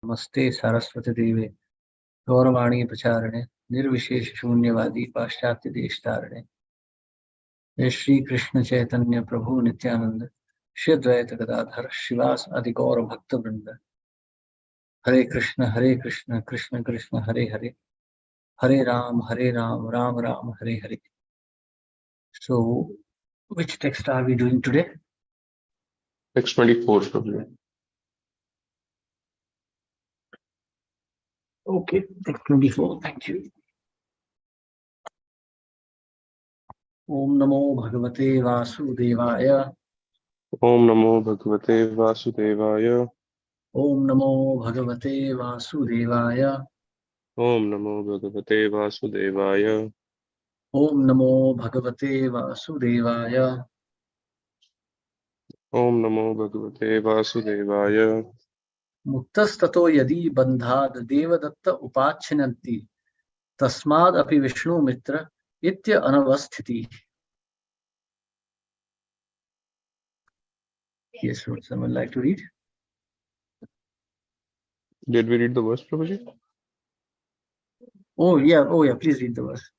नमस्ते सरस्वती देवे गौरवाणी प्रचारणे निर्विशेष शून्यवादी पाश्चात्य देश तारणे। जय श्री कृष्ण चैतन्य प्रभु नित्यानंद श्री अद्वैत गदाधर शिवास आदि गौर भक्त वृंद। हरे कृष्ण कृष्ण कृष्ण हरे हरे, हरे Ram Ram Ram Hare Hare. So, which text are we doing today? Text 24, Prabhu. Okay, text 24. Thank you. Om Namo Bhagavate Vasudevaya. Om Namo Bhagavate Vasudevaya. Om Namo Bhagavate Vasudevaya. Om Namo Bhagavate Vasudevaya. Om Namo Bhagavate Vasudevaya. Om Namo Bhagavate Vasudevaya. मुक्तस्ततो यदि बंधाद देवदत्त उपाच्छिनन्ति तस्माद् अपि विष्णु मित्र इत्य अनवस्थिति। Yes, would someone like to read? Did we read the verse, Prabhuji? Oh yeah, please read the verse.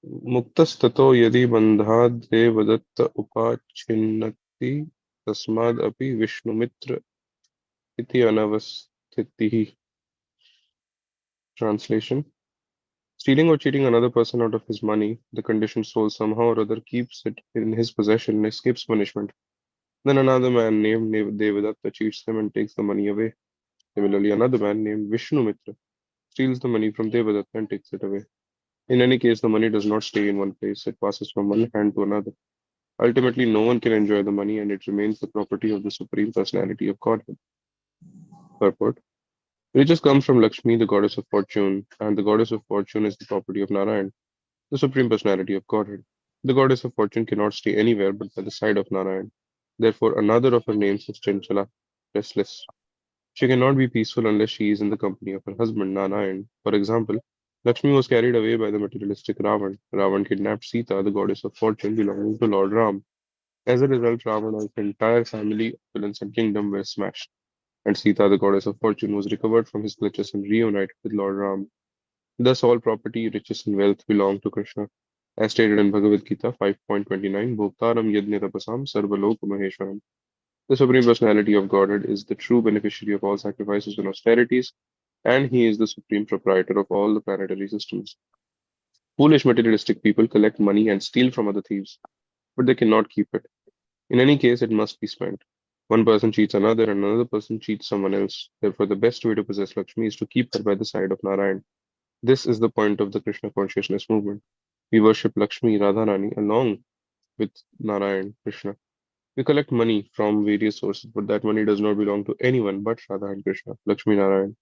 Muktastato yadi bandhad devadatta upachinnati tasmad api Vishnumitra iti anavasthitihi. Translation: stealing or cheating another person out of his money, the conditioned soul somehow or other keeps it in his possession and escapes punishment. Then another man named Devadatta cheats him and takes the money away. Similarly, another man named Vishnumitra steals the money from Devadatta and takes it away. In any case, the money does not stay in one place, it passes from one hand to another. Ultimately, no one can enjoy the money and it remains the property of the Supreme Personality of Godhead. Purport: riches come from Lakshmi, the goddess of fortune, and the goddess of fortune is the property of Narayan, the Supreme Personality of Godhead. The goddess of fortune cannot stay anywhere but by the side of Narayan. Therefore, another of her names is Chanchala, restless. She cannot be peaceful unless she is in the company of her husband, Narayan. For example, Lakshmi was carried away by the materialistic Ravan. Ravan kidnapped Sita, the goddess of fortune belonging to Lord Ram. As a result, Ravana's entire family, opulence, and kingdom were smashed, and Sita, the goddess of fortune, was recovered from his clutches and reunited with Lord Ram. Thus, all property, riches, and wealth belong to Krishna. As stated in Bhagavad Gita 5.29, Bhoktaram Yajna Tapasam Sarvaloka Maheshwaram. The Supreme Personality of Godhead is the true beneficiary of all sacrifices and austerities, and he is the supreme proprietor of all the planetary systems. Foolish materialistic people collect money and steal from other thieves, but they cannot keep it. In any case, it must be spent. One person cheats another, and another person cheats someone else. Therefore, the best way to possess Lakshmi is to keep her by the side of Narayan. This is the point of the Krishna consciousness movement. We worship Lakshmi Radharani along with Narayan Krishna. We collect money from various sources, but that money does not belong to anyone but Radha and Krishna, Lakshmi Narayan.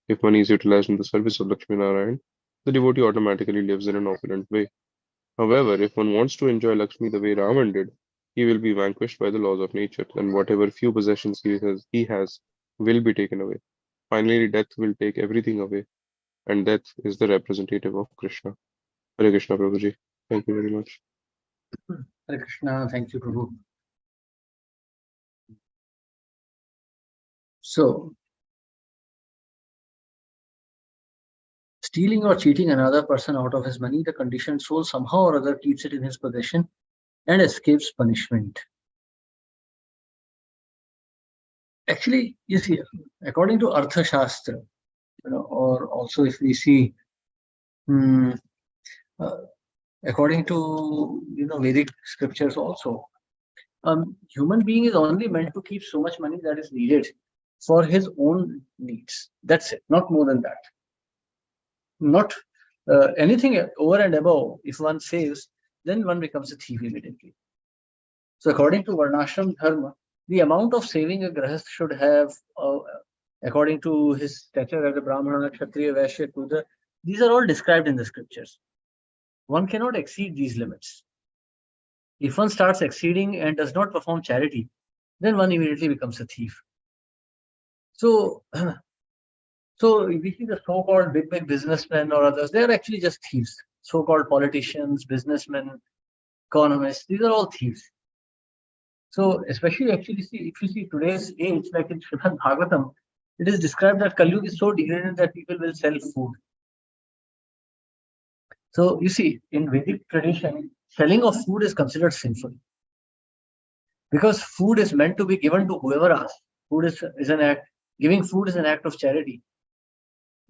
If money is utilized in the service of Lakshmi Narayan, the devotee automatically lives in an opulent way. However, if one wants to enjoy Lakshmi the way Ravan did, he will be vanquished by the laws of nature, and whatever few possessions he has will be taken away. Finally, death will take everything away, and death is the representative of Krishna. Hare Krishna, Prabhuji. Thank you very much. Hare Krishna, thank you, Prabhu. So, stealing or cheating another person out of his money, the conditioned soul somehow or other keeps it in his possession and escapes punishment. Actually, you see, according to Artha Shastra, or also if we see, according to Vedic scriptures also, human being is only meant to keep so much money that is needed for his own needs. That's it, not more than that. Not anything over and above. If one saves, then one becomes a thief immediately. So according to Varnashram Dharma, the amount of saving a grahast should have, according to his stature as a Brahmana, Kshatriya, Vaishya, Kudra, these are all described in the scriptures. One cannot exceed these limits. If one starts exceeding and does not perform charity, then one immediately becomes a thief. So, we see the so-called big businessmen or others, they are actually just thieves. So-called politicians, businessmen, economists, these are all thieves. So especially actually see if you see today's age, like in Srimad Bhagavatam, it is described that Kali Yuga is so degraded that people will sell food. So you see, in Vedic tradition, selling of food is considered sinful because food is meant to be given to whoever asks. Food is an act. Giving food is an act of charity.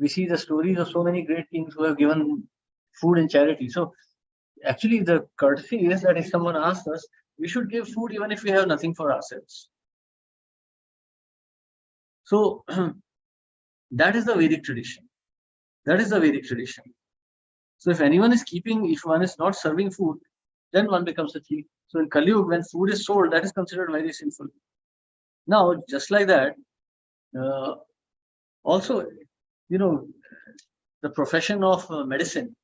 We see the stories of so many great kings who have given food in charity. So actually, the courtesy is that if someone asks us, we should give food even if we have nothing for ourselves. So that is the Vedic tradition. That is the Vedic tradition. So if anyone is keeping, if one is not serving food, then one becomes a thief. So in Kali Yuga, when food is sold, that is considered very sinful. Now, just like that, also, the profession of medicine.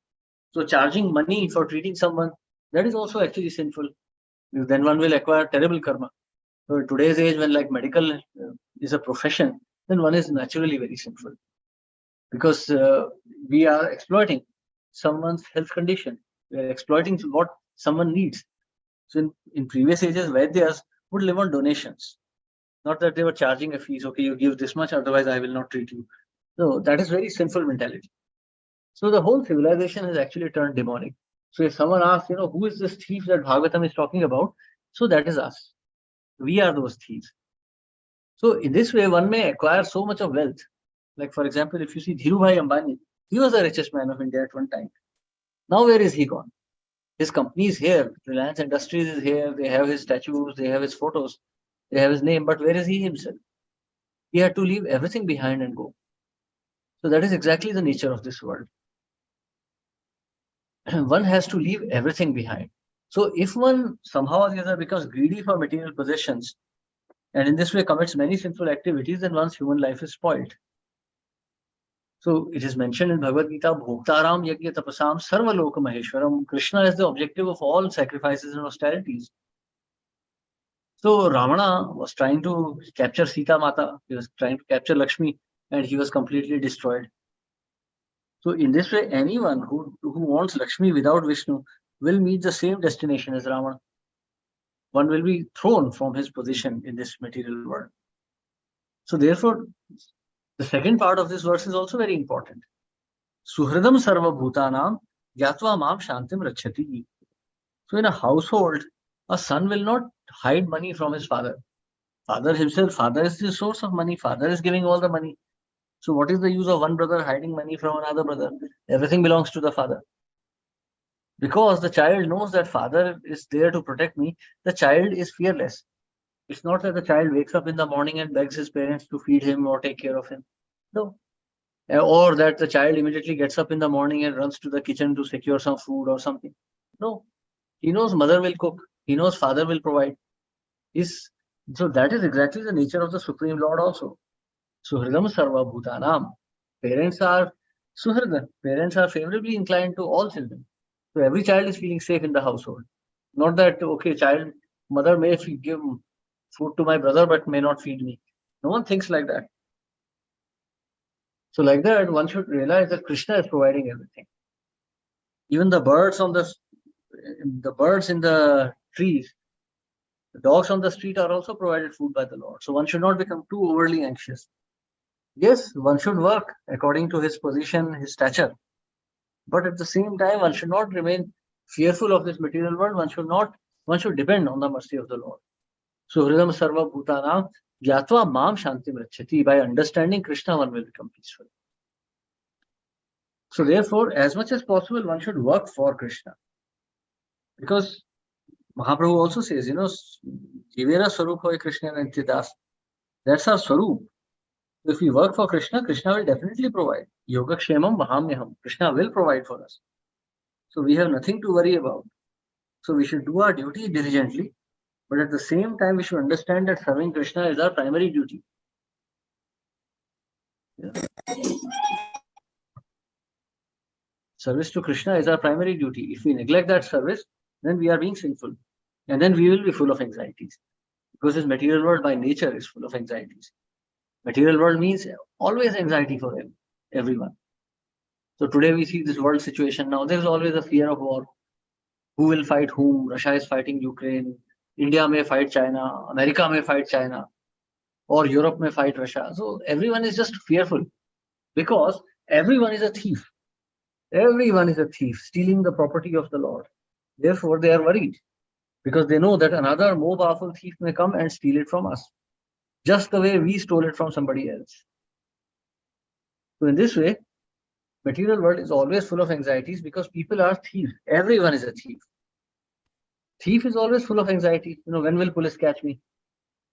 So charging money for treating someone, that is also actually sinful. Then one will acquire terrible karma. So in today's age, when like medical is a profession, then one is naturally very sinful because we are exploiting someone's health condition. We are exploiting what someone needs. So in previous ages, Vaidyas would live on donations, not that they were charging a fees. Okay, you give this much, otherwise I will not treat you. So that is very sinful mentality. So the whole civilization has actually turned demonic. So if someone asks, who is this thief that Bhagavatam is talking about? So that is us. We are those thieves. So in this way, one may acquire so much of wealth. Like for example, if you see Dhirubhai Ambani, he was the richest man of India at one time. Now where is he gone? His company is here. Reliance Industries is here. They have his statues. They have his photos. They have his name. But where is he himself? He had to leave everything behind and go. So that is exactly the nature of this world. One has to leave everything behind. So if one somehow or the other becomes greedy for material possessions, and in this way commits many sinful activities, then one's human life is spoiled. So it is mentioned in Bhagavad Gita, Bhoktaram Yajna Tapasam Sarvaloka Maheshwaram. Krishna is the objective of all sacrifices and austerities. So Ravana was trying to capture Sita Mata, he was trying to capture Lakshmi, and he was completely destroyed. So in this way, anyone who wants Lakshmi without Vishnu will meet the same destination as Ravana. One will be thrown from his position in this material world. So therefore, the second part of this verse is also very important. Suhridam sarva bhutanam yatva mam shantim rachati. So in a household, a son will not hide money from his father. Father is the source of money. Father is giving all the money. So what is the use of one brother hiding money from another brother? Everything belongs to the father. Because the child knows that father is there to protect me, the child is fearless. It's not that the child wakes up in the morning and begs his parents to feed him or take care of him. No. Or that the child immediately gets up in the morning and runs to the kitchen to secure some food or something. No. He knows mother will cook. He knows father will provide. So that is exactly the nature of the Supreme Lord also. Suhridam sarva bhutanam. Parents are suhrida. Parents are favorably inclined to all children. So every child is feeling safe in the household. Not that, okay, mother may give food to my brother but may not feed me. No one thinks like that. So like that, one should realize that Krishna is providing everything. Even the birds in the trees, the dogs on the street are also provided food by the Lord. So one should not become too overly anxious. Yes, one should work according to his position, his stature. But at the same time, one should not remain fearful of this material world. One should depend on the mercy of the Lord. Suhridam sarva bhutanam gyatva mam shantim rachati. By understanding Krishna, one will become peaceful. So therefore, as much as possible, one should work for Krishna. Because Mahaprabhu also says, Jivera Swarup hoy Krishna Nantidas. That's our Swarup. If we work for Krishna, Krishna will definitely provide. Yoga Kshemam Mahamyaham. Krishna will provide for us. So we have nothing to worry about. So we should do our duty diligently. But at the same time, we should understand that serving Krishna is our primary duty. Yeah. Service to Krishna is our primary duty. If we neglect that service, then we are being sinful. And then we will be full of anxieties. Because this material world by nature is full of anxieties. Material world means always anxiety for everyone. So today we see this world situation now. There is always a fear of war. Who will fight whom? Russia is fighting Ukraine. India may fight China, America may fight China, or Europe may fight Russia. So everyone is just fearful because everyone is a thief. Everyone is a thief, stealing the property of the Lord. Therefore, they are worried because they know that another more powerful thief may come and steal it from us, just the way we stole it from somebody else. So in this way, material world is always full of anxieties because people are thieves. Everyone is a thief. Thief is always full of anxiety. When will police catch me?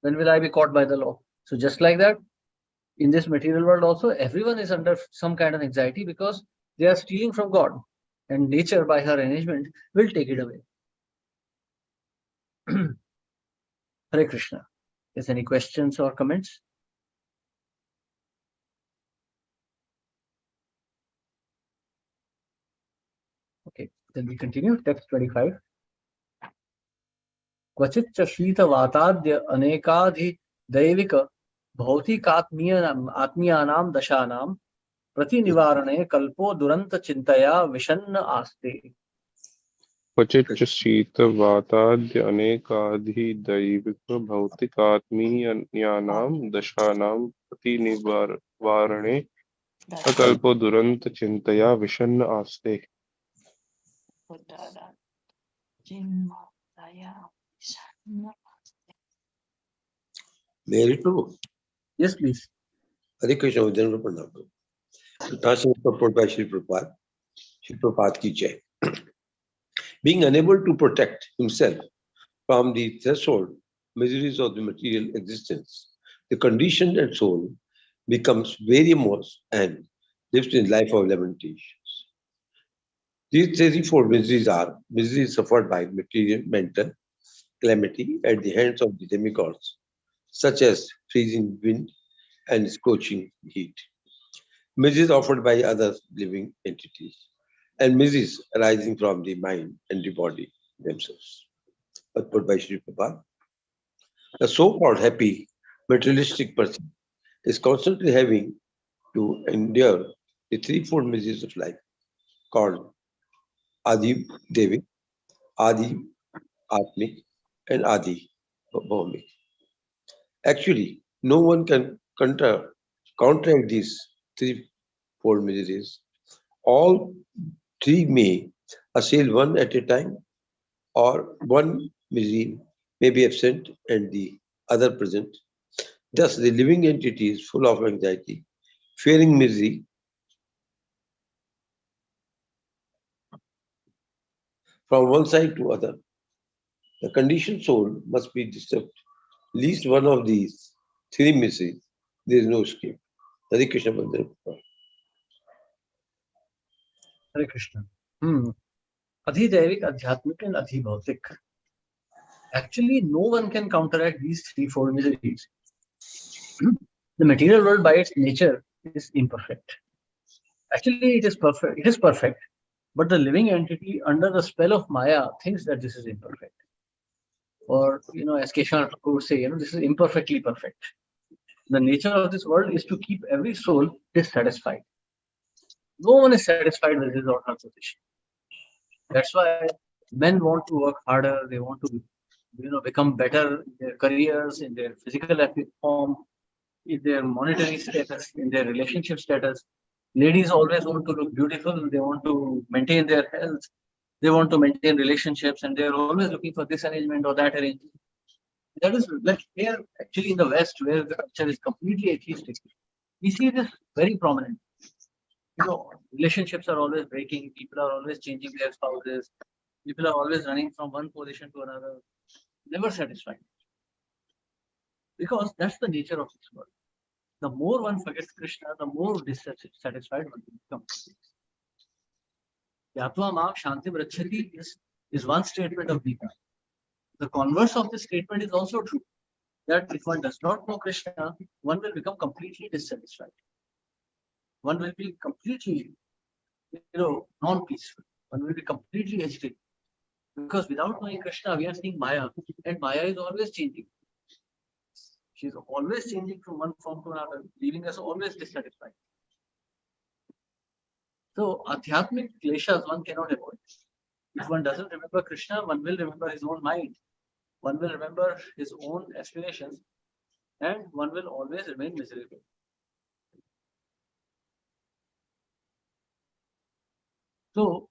When will I be caught by the law? So just like that, in this material world also, everyone is under some kind of anxiety because they are stealing from God, and nature by her arrangement will take it away. Hare Krishna. Is any questions or comments? Okay, then we continue. Text 25. क्वचिच्च शीतवाताद्य अनेकाधि दैविक भौतिकात्मीयानां दशानां प्रतिनिवारणे कल्पो दुरंत चिंतया विषन्न आस्ते. क्वचिच्च शीतवाताद्य अनेकाधिदैविकभौतिकात्मीयानां दशानां प्रतिनिवारणे अकल्पो दुरन्त चिन्तया विषण्ण आस्ते. May I read, Prabhu? Yes, please. Hare Krishna, General Pranam. Translation purport by Sri Prabhupada. Sri Prabhupada ki jai. Being unable to protect himself from the threshold miseries of the material existence, the conditioned and soul becomes very morose and lives in life of lamentations. These threefold miseries are miseries suffered by material, mental calamity at the hands of the demigods, such as freezing wind and scorching heat, miseries offered by other living entities, and miseries arising from the mind and the body themselves. Put by Sri Prabhupada. The so-called happy materialistic person is constantly having to endure the threefold miseries of life called Adi Devi, Adi Atmik, and Adi Bhaumik. Actually, no one can counteract these threefold miseries. All three may assail one at a time, or one misery may be absent and the other present. Thus, the living entity is full of anxiety, fearing misery from one side to other. The conditioned soul must be disturbed. Least one of these three miseries, there is no escape. Hare Krishna Bandhana. Hare Krishna. Adhidevic, Adhyatmic, and Adhibhautik. Actually, no one can counteract these threefold miseries. The material world, by its nature, is imperfect. Actually, it is perfect. It is perfect, but the living entity, under the spell of Maya, thinks that this is imperfect. Or, as Keshav would say, this is imperfectly perfect. The nature of this world is to keep every soul dissatisfied. No one is satisfied with his or her position. That's why men want to work harder. They want to, become better in their careers, in their physical form, in their monetary status, in their relationship status. Ladies always want to look beautiful. They want to maintain their health. They want to maintain relationships, and they're always looking for this arrangement or that arrangement. That is like here, actually, in the West, where the culture is completely atheistic, we see this very prominent. Relationships are always breaking. People are always changing their spouses. People are always running from one position to another, never satisfied. Because that's the nature of this world. The more one forgets Krishna, the more dissatisfied one becomes. Yatva Maam Shanti Vrachati is one statement of Gita. The converse of this statement is also true. That if one does not know Krishna, one will become completely dissatisfied. One will be completely, non-peaceful. One will be completely agitated. Because without knowing Krishna, we are seeing Maya, and Maya is always changing. She is always changing from one form to another, leaving us always dissatisfied. So, Adhyatmic kleshas one cannot avoid. If one doesn't remember Krishna, one will remember his own mind. one will remember his own aspirations, and one will always remain miserable. So,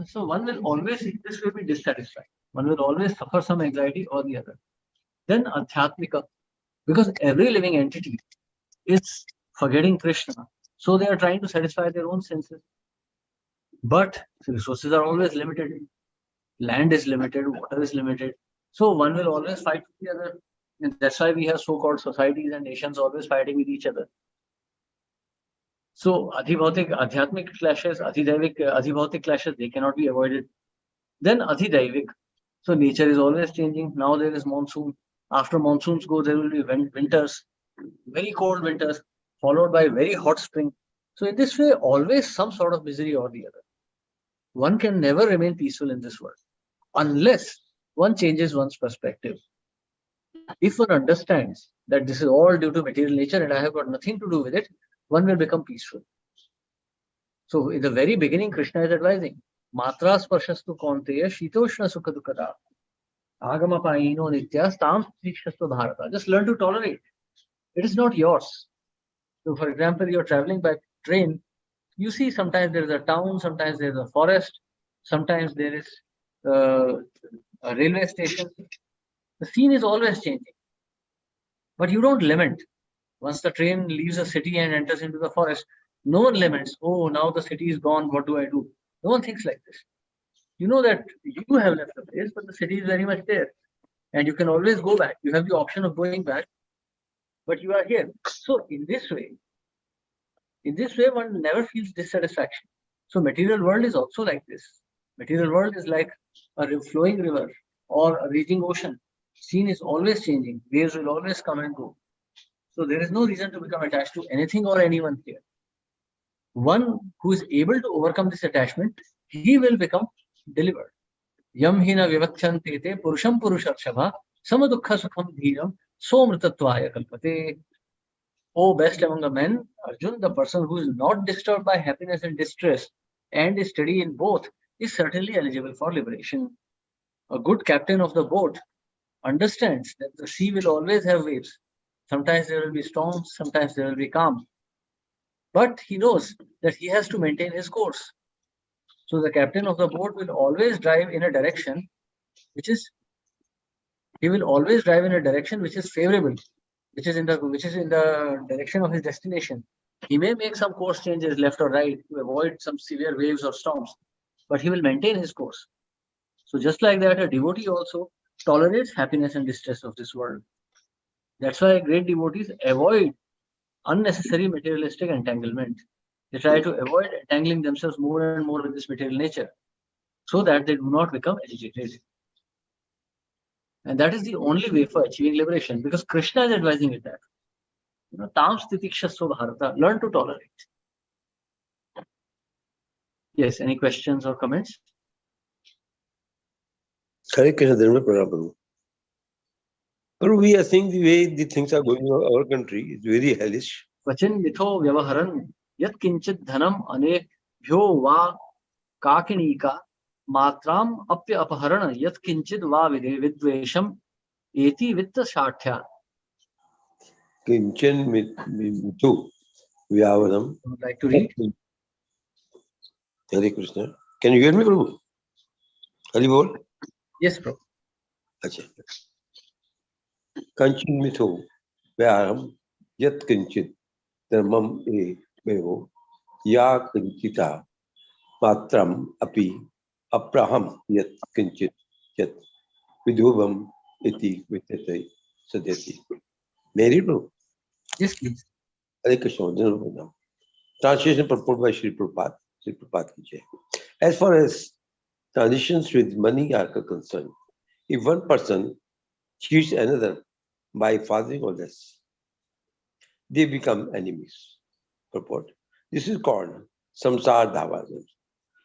so one will always in this way be dissatisfied. One will always suffer some anxiety or the other. Then Adhyatmika, because every living entity is forgetting Krishna. So they are trying to satisfy their own senses. But resources are always limited. Land is limited, water is limited. So one will always fight with the other. And that's why we have so-called societies and nations always fighting with each other. So adhibhautik, adhyatmic clashes, adhibhautik clashes, they cannot be avoided. Then adhidaivik. So nature is always changing. Now there is monsoon. After monsoons go, there will be winters, very cold winters, followed by very hot spring. So in this way, always some sort of misery or the other. One can never remain peaceful in this world unless one changes one's perspective. If one understands that this is all due to material nature and I have got nothing to do with it, one will become peaceful. So in the very beginning, Krishna is advising, Matra sparshastu kaunteya shitoshna sukha dukkada agama paino nitya stam stikshastu bharata. Just learn to tolerate. It is not yours. So for example, you're traveling by train, you see sometimes there is a town, sometimes there is a forest, sometimes there is a railway station. The scene is always changing. But you don't lament. Once the train leaves a city and enters into the forest, no one laments, oh, now the city is gone, what do I do? No one thinks like this. You know that you have left the place, but the city is very much there. And you can always go back. You have the option of going back, but you are here. So in this way, one never feels dissatisfaction. So material world is also like this. Material world is like a flowing river or a raging ocean. Scene is always changing. Waves will always come and go. So there is no reason to become attached to anything or anyone here. One who is able to overcome this attachment, he will become delivered. Yam hina vivakthyante te purusham purusharshava samadukha sukham dhiram somritatvaya kalpate. O best among the men, Arjun, the person who is not disturbed by happiness and distress and is steady in both is certainly eligible for liberation. A good captain of the boat understands that the sea will always have waves. Sometimes there will be storms, sometimes there will be calm. But he knows that he has to maintain his course. So the captain of the boat will always drive in a direction which is favorable, which is in the direction of his destination. He may make some course changes left or right to avoid some severe waves or storms, but he will maintain his course. So just like that, a devotee also tolerates happiness and distress of this world. That's why great devotees avoid unnecessary materialistic entanglement. They try to avoid entangling themselves more and more with this material nature so that they do not become agitated. And that is the only way for achieving liberation, because Krishna is advising it that. Tam stitikshasva bharata, learn to tolerate. Yes, any questions or comments? Hare Krishna, Dharma Prabhu. But we are seeing the way the things are going in our country is very hellish. Vachin mitho vyavaharan yat kinchit dhanam anebhyo va kakinika matram apya apaharana yat kinchit va vidvesham eti vitta shathya. Kinchan mitu vyavaram. Would like to read? Hare Krishna. Can you hear me, Prabhu? Hari Bol? Yes, Prabhu. Acha. Kanchan mitho vyavaram yat kinchit dharmam evo ya kinchita matram api apraham yat kinchit yat vidubam iti vitate sadyati. Mary Prabhu. Yes, please. Hare Krishna. Translation purport by Sri Prabhupada. Sri Prabhupada ki jai. As far as transitions with money are concerned, if one person cheats another by fathering or less, they become enemies. Purport. This is called samsar dhavas.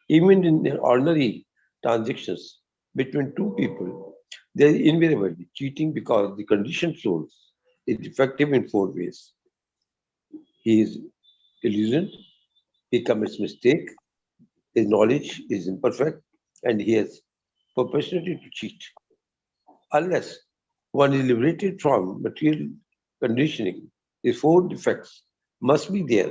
Even in ordinary transactions between two people, there is invariably cheating because the conditioned soul is defective in 4 ways. He is illusioned, he commits mistake, His knowledge is imperfect and he has propensity to cheat. Unless one is liberated from material conditioning, these four defects must be there.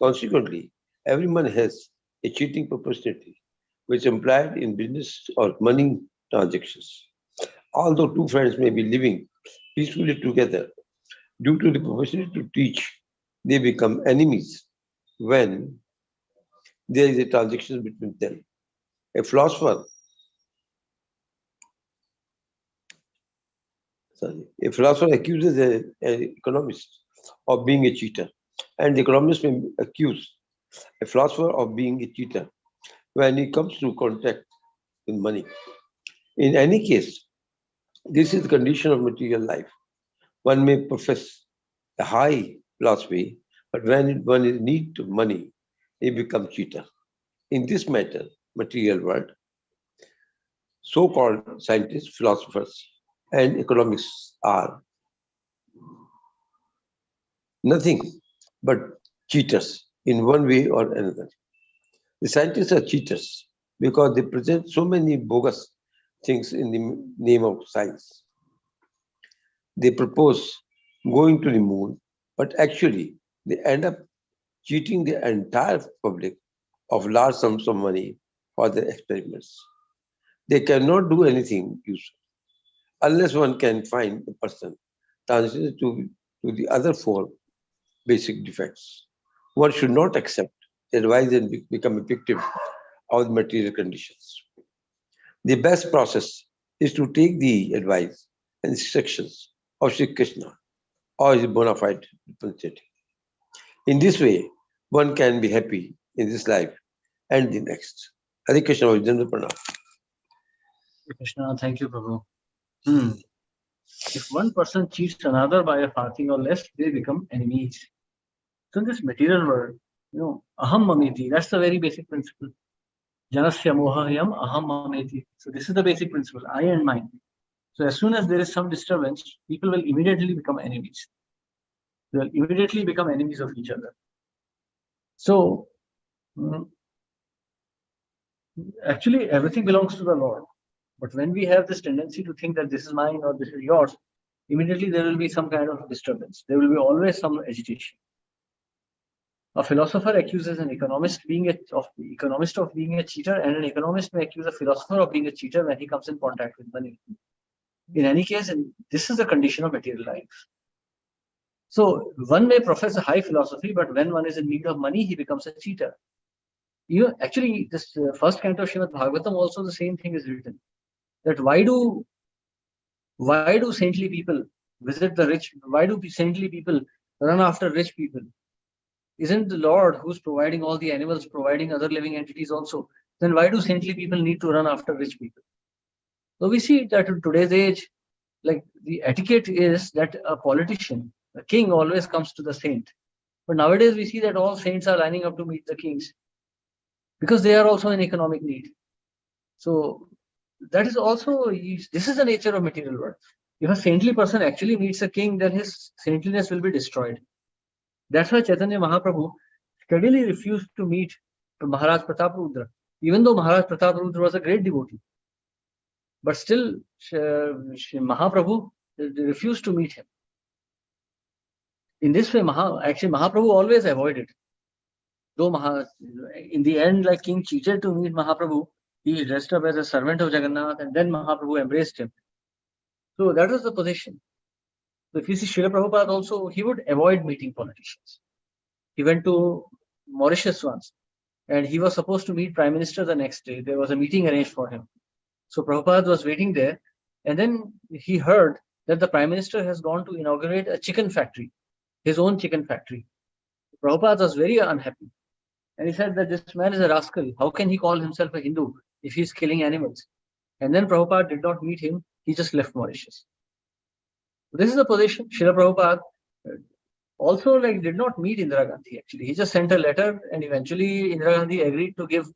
Consequently, everyone has a cheating propensity, which is implied in business or money transactions. Although two friends may be living peacefully together, due to the propensity to teach, they become enemies when there is a transaction between them. A philosopher, a philosopher accuses an economist of being a cheater, and the economist may accuse a philosopher of being a cheater when he comes to contact with money. In any case, this is the condition of material life. One may profess a high philosophy, but when one is in need of money, he becomes cheater. In this matter, material world, so-called scientists, philosophers, and economists are nothing but cheaters in one way or another. The scientists are cheaters because they present so many bogus things in the name of science. They propose going to the moon, but actually they end up cheating the entire public of large sums of money for their experiments. They cannot do anything useful unless one can find a person transited to the other four basic defects. One should not accept advice and become a victim of the material conditions. The best process is to take the advice and instructions of Sri Krishna or his bona fide representative. In this way, one can be happy in this life and the next. Hare Krishna, Vijnana Pranam. Krishna, thank you, Prabhu. If one person cheats another by a farthing or less, they become enemies. So in this material world, aham mameti, that's the very basic principle. Janasya mohayam aham mameti. So this is the basic principle, I and mine. So as soon as there is some disturbance, people will immediately become enemies. They will immediately become enemies of each other. So actually everything belongs to the Lord. But when we have this tendency to think that this is mine or this is yours, immediately there will be some kind of disturbance. There will be always some agitation. A philosopher accuses an economist of being a cheater, and an economist may accuse a philosopher of being a cheater when he comes in contact with money. In any case, this is the condition of material life. So one may profess a high philosophy, but when one is in need of money, he becomes a cheater. Actually, this first canto of Srimad Bhagavatam also the same thing is written. That why do saintly people visit the rich? Why do saintly people run after rich people? Isn't the Lord who's providing all the animals, providing other living entities also? Then why do saintly people need to run after rich people? So we see that in today's age, like the etiquette is that a politician, a king always comes to the saint. But nowadays we see that all saints are lining up to meet the kings because they are also in economic need. So that is also, this is the nature of material world. If a saintly person actually meets a king, then his saintliness will be destroyed. That's why Chaitanya Mahaprabhu steadily refused to meet Maharaj Prataparudra, even though Maharaj Prataparudra was a great devotee. But still, Mahaprabhu refused to meet him. In this way, Mahaprabhu always avoided. Though in the end, like king cheated to meet Mahaprabhu, he dressed up as a servant of Jagannath, and then Mahaprabhu embraced him. So that was the position. So if you see Srila Prabhupada also, he would avoid meeting politicians. He went to Mauritius once, and he was supposed to meet Prime Minister the next day. There was a meeting arranged for him. So Prabhupada was waiting there, and then he heard that the Prime Minister has gone to inaugurate a chicken factory, his own chicken factory. Prabhupada was very unhappy. And he said that this man is a rascal. How can he call himself a Hindu if he's killing animals? And then Prabhupada did not meet him. He just left Mauritius. This is the position. Srila Prabhupada also did not meet Indira Gandhi actually. He just sent a letter, and eventually Indira Gandhi agreed to give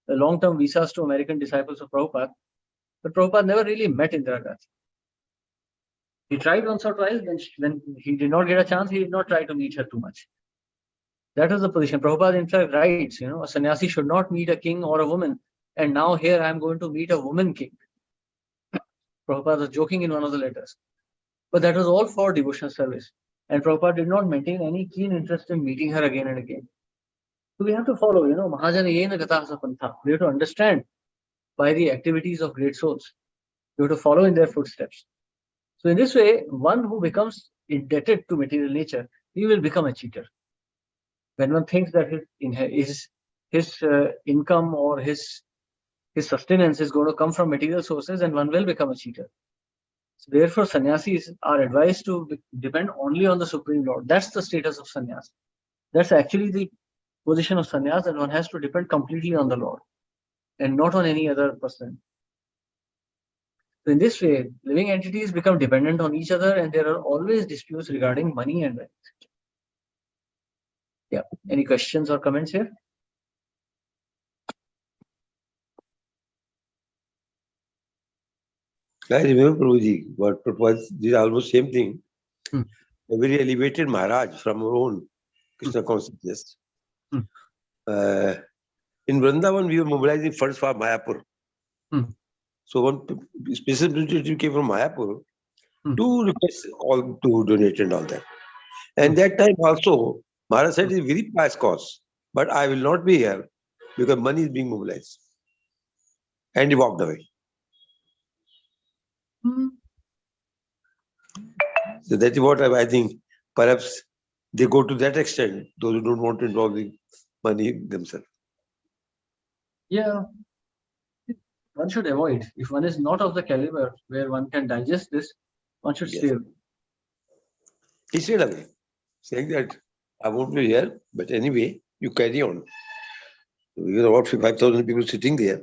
long-term visas to American disciples of Prabhupada. But Prabhupada never really met Indira Gandhi. He tried once or twice. When he did not get a chance, he did not try to meet her too much. That was the position. Prabhupada in fact writes, a sannyasi should not meet a king or a woman. And now here I am going to meet a woman king. Prabhupada was joking in one of the letters. But that was all for devotional service. And Prabhupada did not maintain any keen interest in meeting her again and again. So we have to follow, Mahajana Yena Gatasa Pantha. We have to understand by the activities of great souls. We have to follow in their footsteps. So in this way, one who becomes indebted to material nature, he will become a cheater. When one thinks that his income or his sustenance is going to come from material sources, and one will become a cheater. So therefore, sannyasis are advised to depend only on the Supreme Lord. That's the status of sannyas. That's actually the position of sannyas, that one has to depend completely on the Lord and not on any other person. So in this way, living entities become dependent on each other, and there are always disputes regarding money and wealth. Yeah. Any questions or comments here? I remember, Prabhuji, what Prabhupada did almost same thing. Hmm. A very elevated Maharaj from our own Krishna consciousness. Hmm. In Vrindavan, we were mobilizing funds for Mayapur. Hmm. So one special representative came from Mayapur Hmm. to request all to donate and all that. And that time also, Maharaj said it's a very pious cause, but I will not be here because money is being mobilized. And he walked away. Hmm. So that is what I think. Perhaps they go to that extent, those who don't want to involve the money themselves. Yeah. One should avoid. If one is not of the caliber where one can digest this, one should stay away. He stayed away, saying that I won't be here, but anyway, you carry on. We were about 5,000 people sitting there.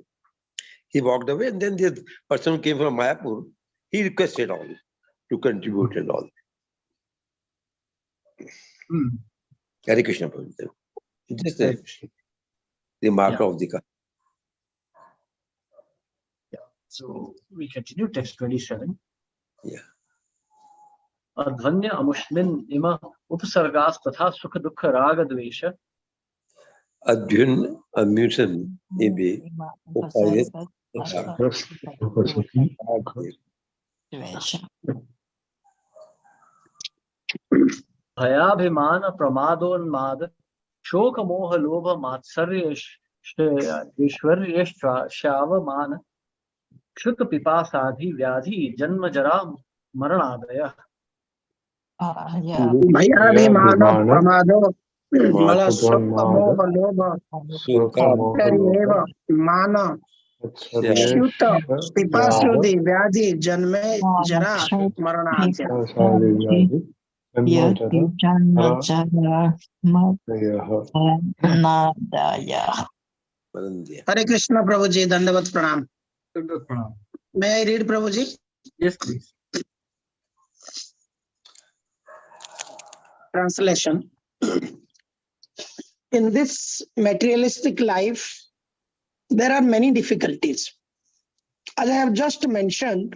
He walked away, and then the person who came from Mayapur, he requested all to contribute and all. Hmm. Hare Krishna, Prabhu. Just Hare the Krishna. remark Yeah. of the So we continue text 27. Yeah. Advanya amushmin ima upsargas tatha sukha dukha raga dvesha. Adhyun amusan ebe upayat Bhayabhimana pramadonmad शोक मोह लोभ मात्सर्य ऐश्वर्य शावमान क्षुत पिपासाधि व्याधि जन्म जरा मरणादय. भयाभिमान प्रमादो मलशोक मोह लोभ एव मान क्षुत पिपासुधि व्याधि जन्मे जरा मरणादय. हरे कृष्ण प्रभु जी, दंडवत प्रणाम. May I read, Prabhu ji? Yes, please. Translation. In this materialistic life, there are many difficulties, as I have just mentioned,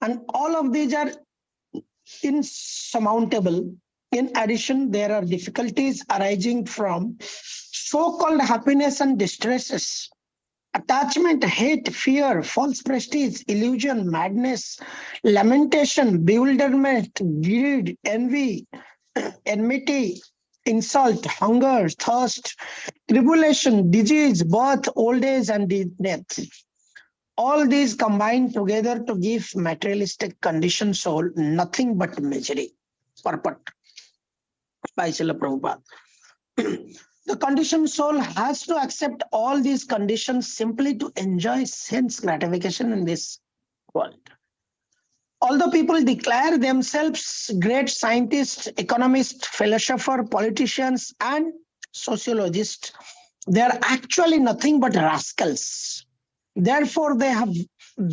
and all of these are insurmountable. In addition, there are difficulties arising from so-called happiness and distresses, attachment, hate, fear, false prestige, illusion, madness, lamentation, bewilderment, greed, envy, enmity, insult, hunger, thirst, tribulation, disease, birth, old age, and death. All these combine together to give materialistic conditioned soul nothing but misery. Purport by Srila Prabhupada. The conditioned soul has to accept all these conditions simply to enjoy sense gratification in this world. Although people declare themselves great scientists, economists, philosophers, politicians, and sociologists, they are actually nothing but rascals. Therefore, they have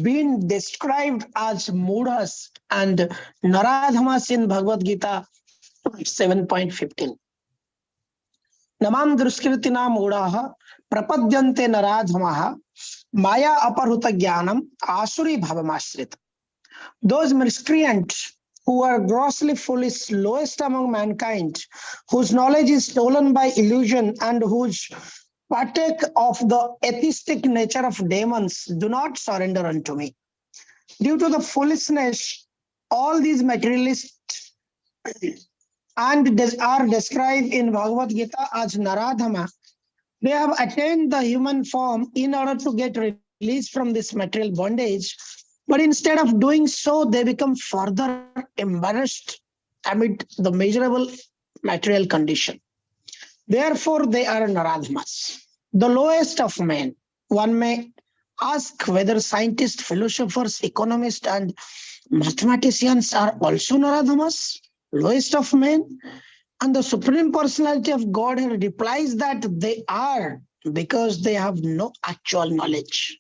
been described as mudhas and naradhamas in Bhagavad Gita 7.15. Namam druskritina mudaha prapadyante naradhamaha maya aparhuta jnanam asuri bhavamashrita. Those miscreants who are grossly foolish, lowest among mankind, whose knowledge is stolen by illusion, and whose partake of the atheistic nature of demons, do not surrender unto me. Due to the foolishness, all these materialists are described in Bhagavad Gita as Naradhama. They have attained the human form in order to get released from this material bondage. But instead of doing so, they become further embarrassed amid the miserable material condition. Therefore, they are Naradhamas, the lowest of men. One may ask whether scientists, philosophers, economists, and mathematicians are also Naradhamas, lowest of men. And the Supreme Personality of Godhead replies that they are, because they have no actual knowledge.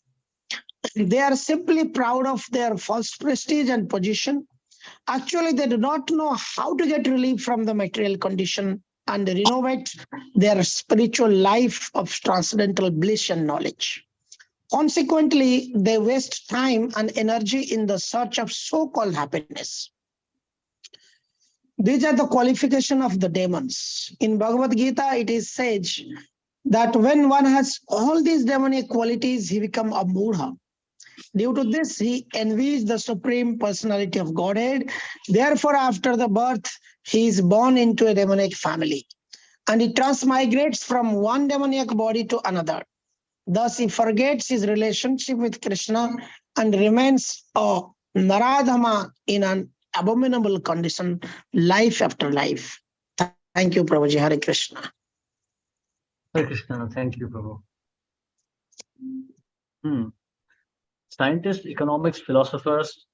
They are simply proud of their false prestige and position. Actually, they do not know how to get relief from the material condition and renovate their spiritual life of transcendental bliss and knowledge. Consequently, they waste time and energy in the search of so-called happiness. These are the qualification of the demons. In Bhagavad Gita, it is said that when one has all these demonic qualities, he becomes a mudha. Due to this, he envies the Supreme Personality of Godhead. Therefore, after the birth, he is born into a demonic family. And he transmigrates from one demoniac body to another. Thus, he forgets his relationship with Krishna and remains a Naradhama in an abominable condition, life after life. Thank you, Prabhuji. Hare Krishna. Hare Krishna. Thank you, Prabhu. Scientists, economists, philosophers,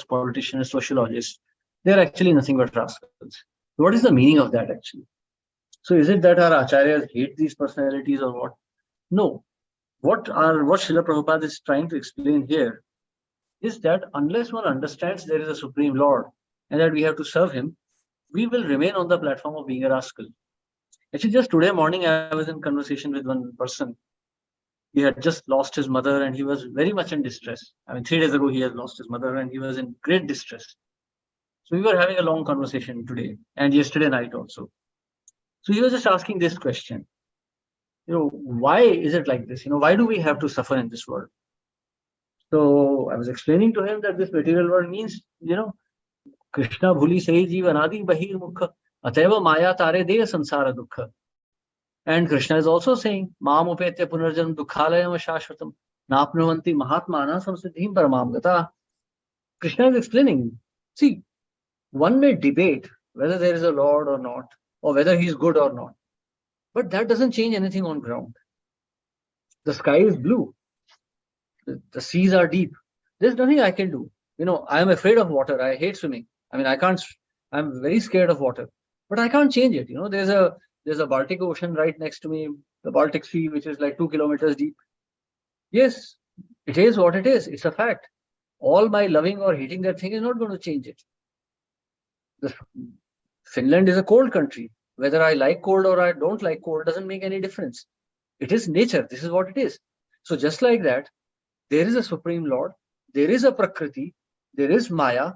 politicians, sociologists, they're actually nothing but rascals. What is the meaning of that actually? So is it that our acharyas hate these personalities or what? No. What Srila Prabhupada is trying to explain here is that unless one understands there is a Supreme Lord and that we have to serve him, we will remain on the platform of being a rascal. Actually, just today morning, I was in conversation with one person. He had just lost his mother and he was very much in distress. I mean, 3 days ago, he had lost his mother and he was in great distress. So we were having a long conversation today and yesterday night also. So he was just asking this question, why is it like this? Why do we have to suffer in this world? So I was explaining to him that this material world means, Krishna bhuli sahi jivanadi bahir mukha ateva maya tare deya sansara dukha. And Krishna is also saying, Maam upetya punarjanam dukhalayam shashvatam napnuvanti mahatmana samsiddhim paramam gata. Krishna is explaining, see, one may debate whether there is a Lord or not, or whether he is good or not. But that doesn't change anything on ground. The sky is blue. The seas are deep. There's nothing I can do. I am afraid of water. I hate swimming. I mean, I'm very scared of water, but I can't change it. There's a Baltic Ocean right next to me, the Baltic Sea, which is like 2 kilometers deep. Yes, it is what it is. It's a fact. All my loving or hating that thing is not going to change it. Finland is a cold country. Whether I like cold or I don't like cold doesn't make any difference. It is nature. This is what it is. So just like that, there is a Supreme Lord, there is a Prakriti, there is Maya,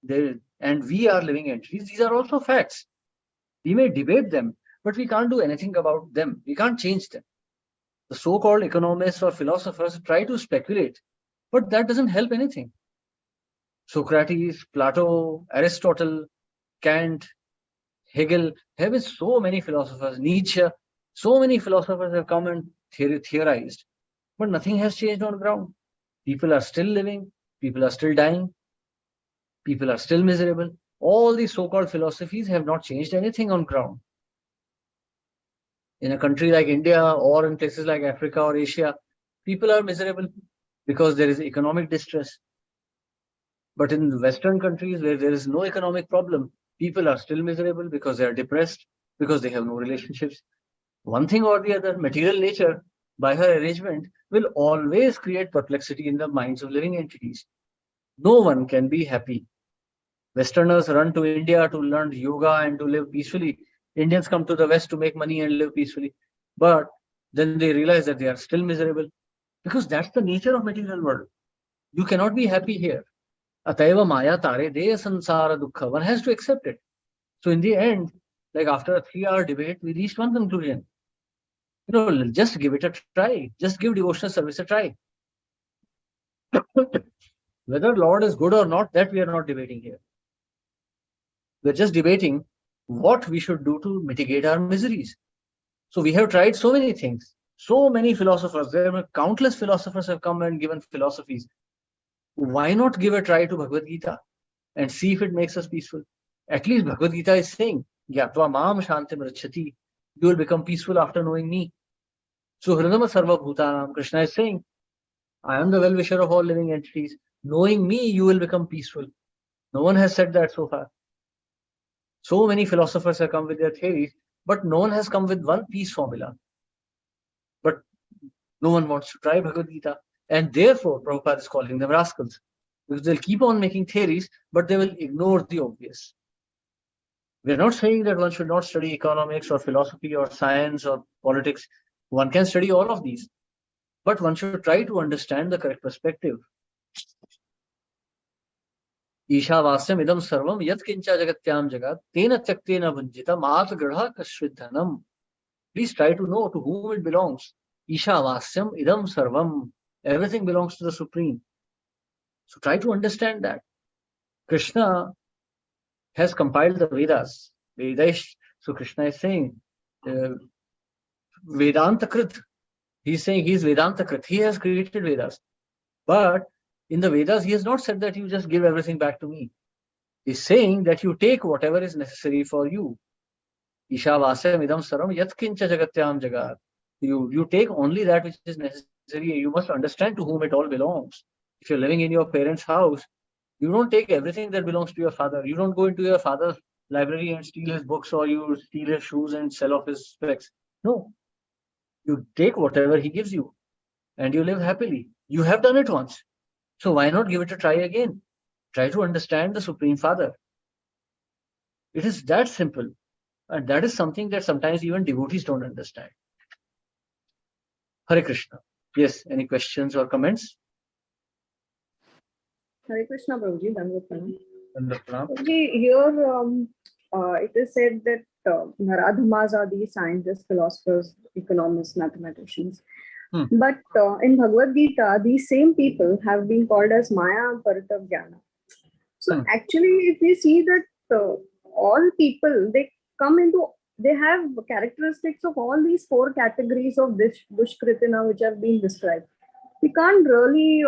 and we are living entities. These are also facts. We may debate them, but we can't do anything about them. We can't change them. The so-called economists or philosophers try to speculate, but that doesn't help anything. Socrates, Plato, Aristotle, Kant, Hegel, there have been so many philosophers, Nietzsche, so many philosophers have come and theorized, but nothing has changed on the ground. People are still living, people are still dying, people are still miserable. All these so-called philosophies have not changed anything on ground. In a country like India or in places like Africa or Asia, people are miserable because there is economic distress. But in the Western countries where there is no economic problem, people are still miserable because they are depressed, because they have no relationships. One thing or the other, material nature, by her arrangement, will always create perplexity in the minds of living entities. No one can be happy. Westerners run to India to learn yoga and to live peacefully. Indians come to the West to make money and live peacefully. But then they realize that they are still miserable because that's the nature of material world. You cannot be happy here. Ataiva Maya Tare De Sansara Dukkha. One has to accept it. So in the end, like after a 3-hour debate, we reached one conclusion. Just give it a try. Just give devotional service a try. Whether Lord is good or not, that we are not debating here. We're just debating what we should do to mitigate our miseries. So we have tried so many things. So many philosophers, there are countless philosophers have come and given philosophies. Why not give a try to Bhagavad Gita and see if it makes us peaceful? At least Bhagavad Gita is saying, Gyatva Mam Shantim Rachati, you will become peaceful after knowing me. So Hridama Sarva Bhutanam, Krishna is saying, I am the well-wisher of all living entities. Knowing me, you will become peaceful. No one has said that so far. So many philosophers have come with their theories, but no one has come with one peace formula. But no one wants to try Bhagavad Gita. And therefore, Prabhupada is calling them rascals. Because they'll keep on making theories, but they will ignore the obvious. We're not saying that one should not study economics or philosophy or science or politics. One can study all of these. But one should try to understand the correct perspective. Ishavasyam idam sarvam yat kincha jagatyam jagat tena tyaktena vanjita mat gradha kashvidhanam. Please try to know to whom it belongs. Ishavasyam idam sarvam. Everything belongs to the Supreme. So try to understand that. Krishna has compiled the Vedas. So Krishna is saying, Vedanta Krit. He's saying he's Vedanta Krit. He has created Vedas. But in the Vedas, he has not said that you just give everything back to me. He's saying that you take whatever is necessary for you. Ishavasyam idam saram yat kincha jagatyam jagat. You take only that which is necessary. You must understand to whom it all belongs. If you're living in your parents' house, you don't take everything that belongs to your father. You don't go into your father's library and steal his books, or you steal his shoes and sell off his specs. No. You take whatever he gives you and you live happily. You have done it once. So why not give it a try again? Try to understand the Supreme Father. It is that simple. And that is something that sometimes even devotees don't understand. Hare Krishna. Yes, any questions or comments? Hare Krishna, Prabhuji. Dandavat Pranam. Dandavat Pranam. Prabhuji, here it is said that Naradhamas are these scientists, philosophers, economists, mathematicians. But in Bhagavad Gita, these same people have been called as Maya Parita Jnana. So actually, if we see that all people, they have characteristics of all these 4 categories of this Dushkritina which have been described. We can't really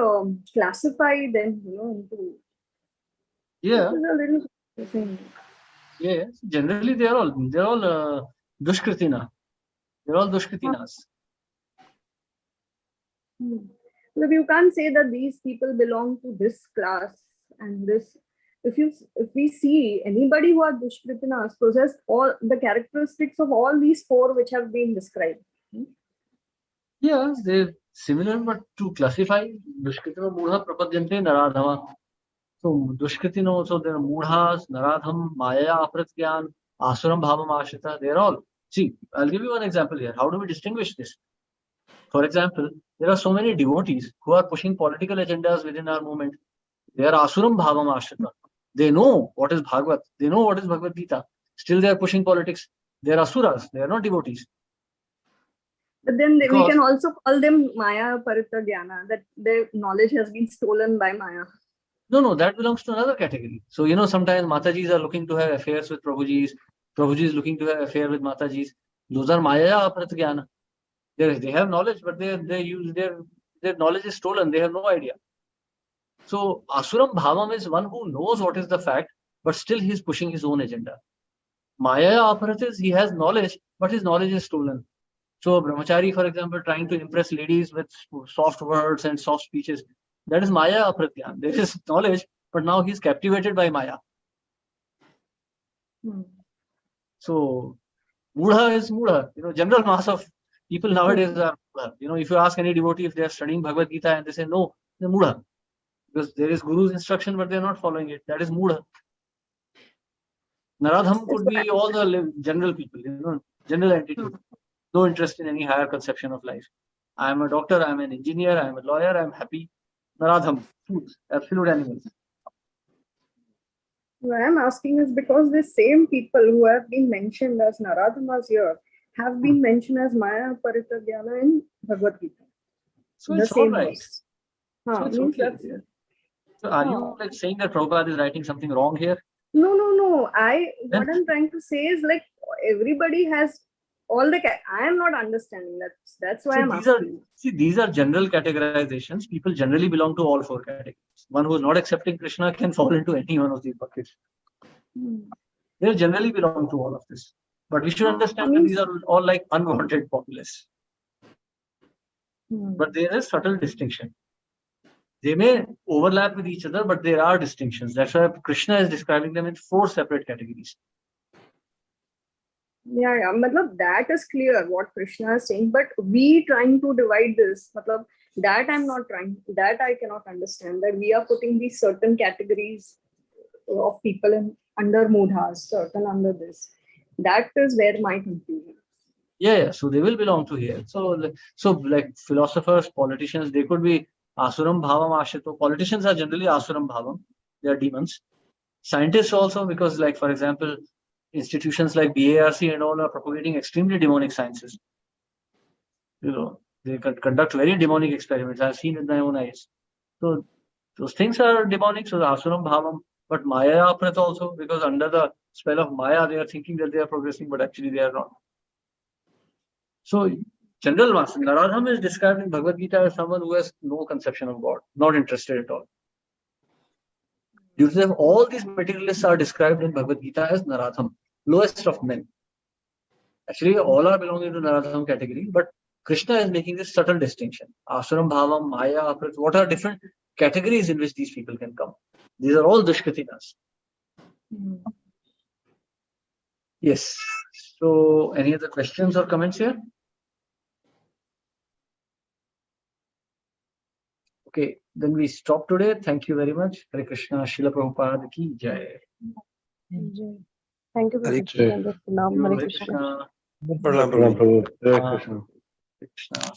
classify them, into. Yeah. This is a little confusing. Yes. Generally, they're all Dushkritina. They're all Dushkritinas. But you can't say that these people belong to this class and this. If we see anybody who are Dushkritinas possess all the characteristics of all these 4 which have been described. Yeah, they're similar, but to classify Dushkritina Mudha Prapadyante Naradhama. So Dushkritina also, there are Mudhas, Naradham, Maya Apratgyan, Asuram Bhavam Ashrita. They're all. See, I'll give you one example here. How do we distinguish this? For example, there are so many devotees who are pushing political agendas within our movement. They are Asuram Bhavam Ashrita. They know what is Bhagavad. They know what is Bhagavad Gita. Still they are pushing politics. They are Asuras. They are not devotees. But then we can also call them Maya Parita Jnana, that their knowledge has been stolen by Maya. No, that belongs to another category. So, sometimes Matajis are looking to have affairs with Prabhujis. Prabhujis looking to have affair with Matajis. Those are Maya Parita Jnana. They have knowledge, but their knowledge is stolen. They have no idea. So Asuram Bhavam is one who knows what is the fact, but still he is pushing his own agenda. Maya Aparat is he has knowledge, but his knowledge is stolen. So Brahmachari, for example, trying to impress ladies with soft words and soft speeches, that is Maya Apratyan. There is knowledge, but now he is captivated by Maya. So Mudha is Mudha. General mass of people nowadays are Mudha. If you ask any devotee if they are studying Bhagavad Gita and they say no, they're Mudha. Because there is Guru's instruction, but they're not following it. That is Mudha. Naradham could be all the general people, general entity. No interest in any higher conception of life. I am a doctor, I am an engineer, I am a lawyer, I am happy. Naradham, foods, absolute animals. What I'm asking is because the same people who have been mentioned as Naradhamas here have been mentioned as Maya Paritagyana in Bhagavad Gita. So The it's all same right. verse. So it's Means okay. that's, So are you like saying that Prabhupada is writing something wrong here? no. What Then- I'm trying to say is like everybody has all the. I am not understanding that. That's why So I'm asking. these are general categorizations. People generally belong to all four categories. One who is not accepting Krishna can fall into any one of these buckets. They generally belong to all of this. But we should understand that these are all like unwanted populace. But there is subtle distinction. They may overlap with each other, but there are distinctions. That's why Krishna is describing them in 4 separate categories. Yeah. Matlab, that is clear what Krishna is saying, but we trying to divide this. Matlab, that I'm not trying. That I cannot understand. That we are putting these certain categories of people in under mudhas, certain under this. That is where my confusion. Yeah. So they will belong to here. So like philosophers, politicians, they could be Asuram Bhavam Ashito. Politicians are generally Asuram Bhavam. They are demons. Scientists also, because like, for example, institutions like BARC and all are propagating extremely demonic sciences. They conduct very demonic experiments. I've seen with my own eyes. So those things are demonic. So the Asuram Bhavam, but Maya Aprat also, because under the spell of Maya, they are thinking that they are progressing, but actually they are not. So general master, Naradham is described in Bhagavad Gita as someone who has no conception of God, not interested at all. Due to them, all these materialists are described in Bhagavad Gita as Naradham, lowest of men. Actually, all are belonging to Naradham category, but Krishna is making this subtle distinction. Asuram Bhavam, Maya, Aprat, what are different categories in which these people can come? These are all Dushkritinas. Yes. So, any other questions or comments here? Okay, then we stop today. Thank you very much. Hare Krishna, Srila Prabhupada ki jai. Thank you, Hare Prabhupada. Pranam, Hare Hare Krishna. Krishna. Pranam, Prabhu. Hare Krishna.